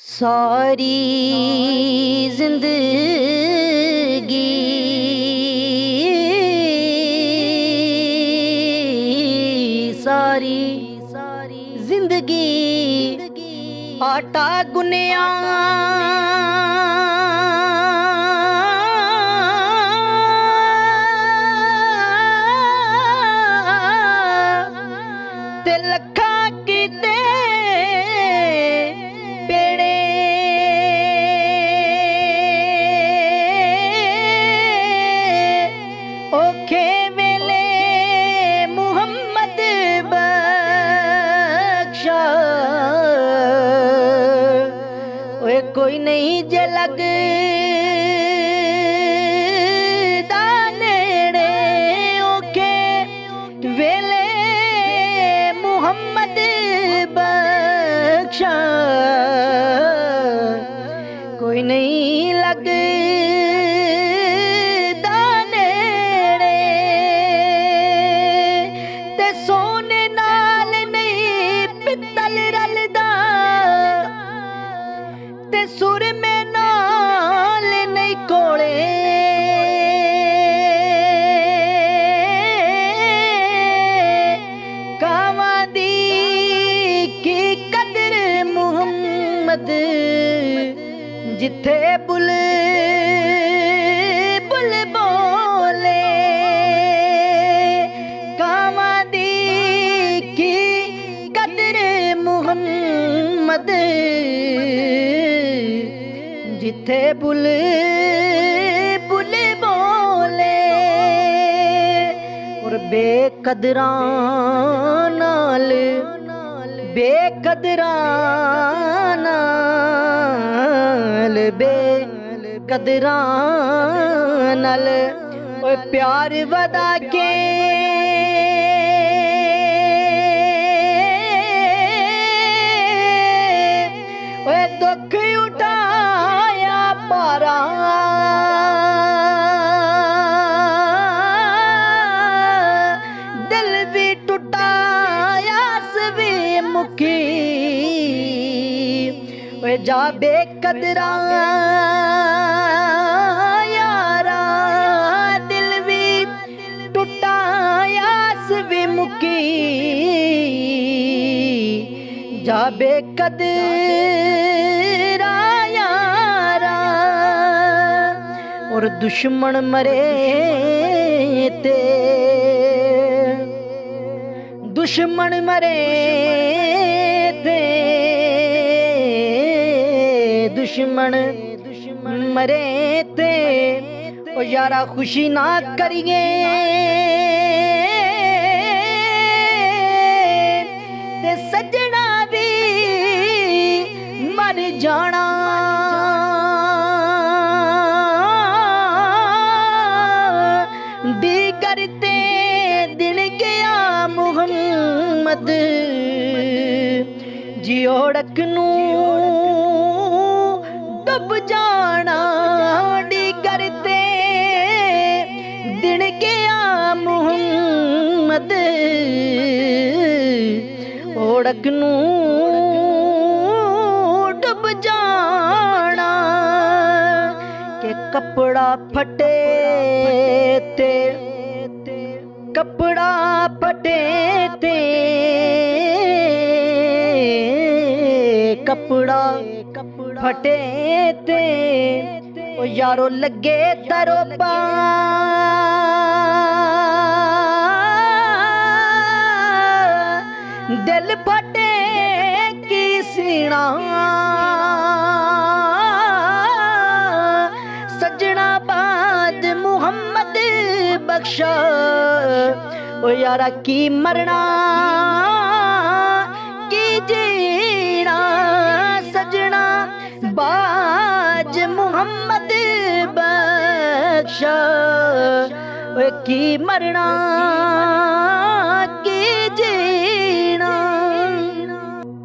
सारी जिंदगी सारी जिंदगी आटा गुनिया ते लखा कीते पेड़े औखे वेले मुहम्मद बख्शा ओए कोई नहीं जे लगदा नेड़े औखे वेले मुहम्मद बख्शा कोई नहीं लगदा नेड़े ते सोने नाल नहीं पित्तल रलदा ते सुरमे नाल नहीं कोले कावां दी की कदर मुहम्मद जिथे बुल बुल बोले कावां दी की कदर मुहम्मद जिथे बुल बुल बोले और बेकदरां नाल बेकदरां नाल बेकदरां नाल ओए प्यार वदा के ओए दुख उठाया पारा दिल भी टुटाया सभी मुखी ओए जा बेकदरा यारा दिल भी टुटाया सभी मुखी जा बेकदरा यारा और दुश्मन मरे ते दुश्मन मरे थे दुश्मन मरे थे ओ यारा खुशी ना करिए ते सजना भी मर जाना दी करते दिन गया मुहम्मद जियोड़क नू डुब जाना डी करते दिन गया मुहम्मद ओड़क नू डुब जाना के कपड़ा फटे ते कपड़ा फटे ते कपड़ा फटे ते ओ यारो लगे तरोपा दिल फटे की सीना सजना बाद मुहम्मद बख्शा ओ यारा की मरना की जीना सजना बाज मुहम्मद बख्शा ओ की मरना की जीना।